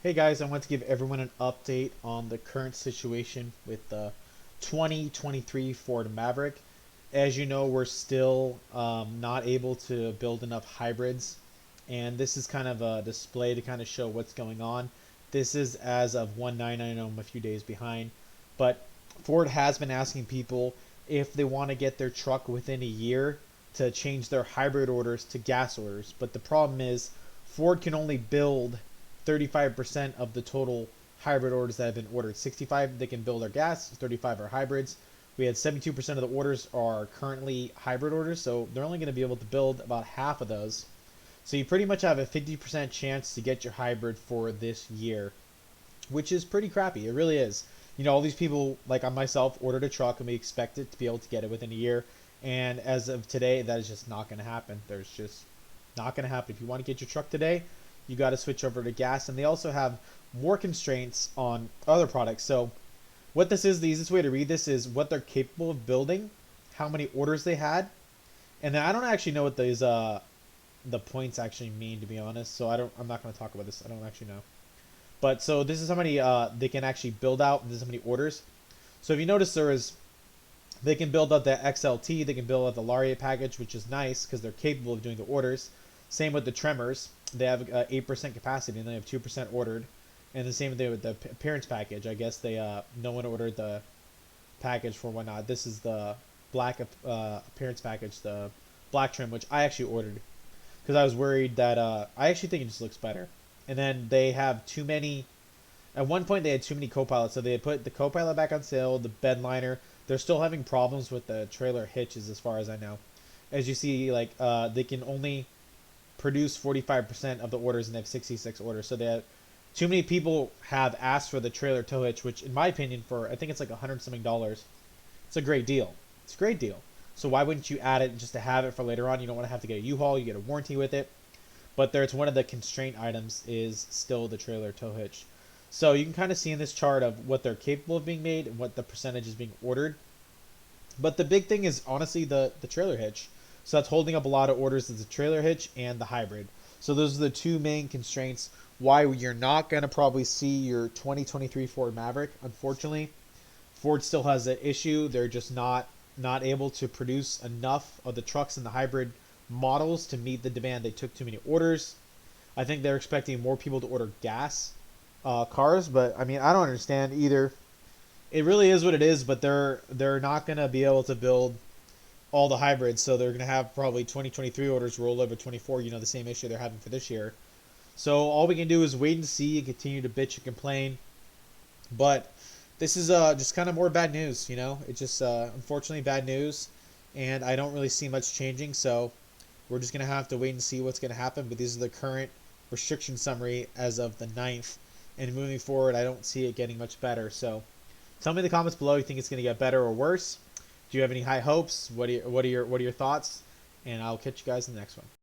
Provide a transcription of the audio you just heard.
Hey guys, I want to give everyone an update on the current situation with the 2023 Ford Maverick. As you know, we're still not able to build enough hybrids, and this is kind of a display to kind of show what's going on. This is as of 1/9. I know I'm a few days behind, but Ford has been asking people if they want to get their truck within a year to change their hybrid orders to gas orders. But the problem is Ford can only build 35% of the total hybrid orders that have been ordered. 65 they can build are gas, 35 are hybrids. We had 72% of the orders are currently hybrid orders, so they're only going to be able to build about half of those. So you pretty much have a 50% chance to get your hybrid for this year, which is pretty crappy. It really is. You know, all these people, like I myself, ordered a truck and we expected to be able to get it within a year. And as of today, that is just not going to happen. There's just not going to happen. If you want to get your truck today, you got to switch over to gas. And they also have more constraints on other products. So what this is, the easiest way to read this is what they're capable of building, how many orders they had, and then I don't actually know what these the points actually mean, to be honest. So I'm not going to talk about this. I don't actually know. But so this is how many they can actually build out, and this is how many orders. So if you notice, they can build out the XLT, they can build out the Lariat package, which is nice because they're capable of doing the orders. Same with the Tremors. They have 8% capacity and they have 2% ordered. And the same thing with the appearance package. I guess they no one ordered the package for whatnot. This is the black appearance package, the black trim, which I actually ordered because I was worried that I actually think it just looks better. And then they have too many. At one point, they had too many co-pilots, so they had put the co-pilot back on sale, the bed liner. They're still having problems with the trailer hitches, as far as I know. As you see, like they can only produce 45% of the orders and they have 66 orders. So they have too many people have asked for the trailer tow hitch, which, in my opinion, for I think it's like $100 something, it's a great deal. It's a great deal. So why wouldn't you add it just to have it for later on? You don't want to have to get a U-Haul. You get a warranty with it. But there's one of the constraint items is still the trailer tow hitch. So you can kind of see in this chart of what they're capable of being made and what the percentage is being ordered. But the big thing is honestly the trailer hitch. So that's holding up a lot of orders is the trailer hitch and the hybrid. So those are the two main constraints why you're not going to probably see your 2023 Ford Maverick. Unfortunately, Ford still has that issue. They're just not able to produce enough of the trucks and the hybrid models to meet the demand. They took too many orders. I think they're expecting more people to order gas cars, but I mean I don't understand either. It really is what it is, but they're not gonna be able to build all the hybrids, so they're gonna have probably 2023 orders roll over 24. You know, the same issue they're having for this year. So all we can do is wait and see and continue to bitch and complain. But this is just kind of more bad news. You know, it's just unfortunately bad news, and I don't really see much changing. So we're just gonna have to wait and see what's gonna happen. But these are the current restriction summary as of the 9th, and moving forward, I don't see it getting much better. So tell me in the comments below. You think it's gonna get better or worse? Do you have any high hopes? What are your thoughts? And I'll catch you guys in the next one.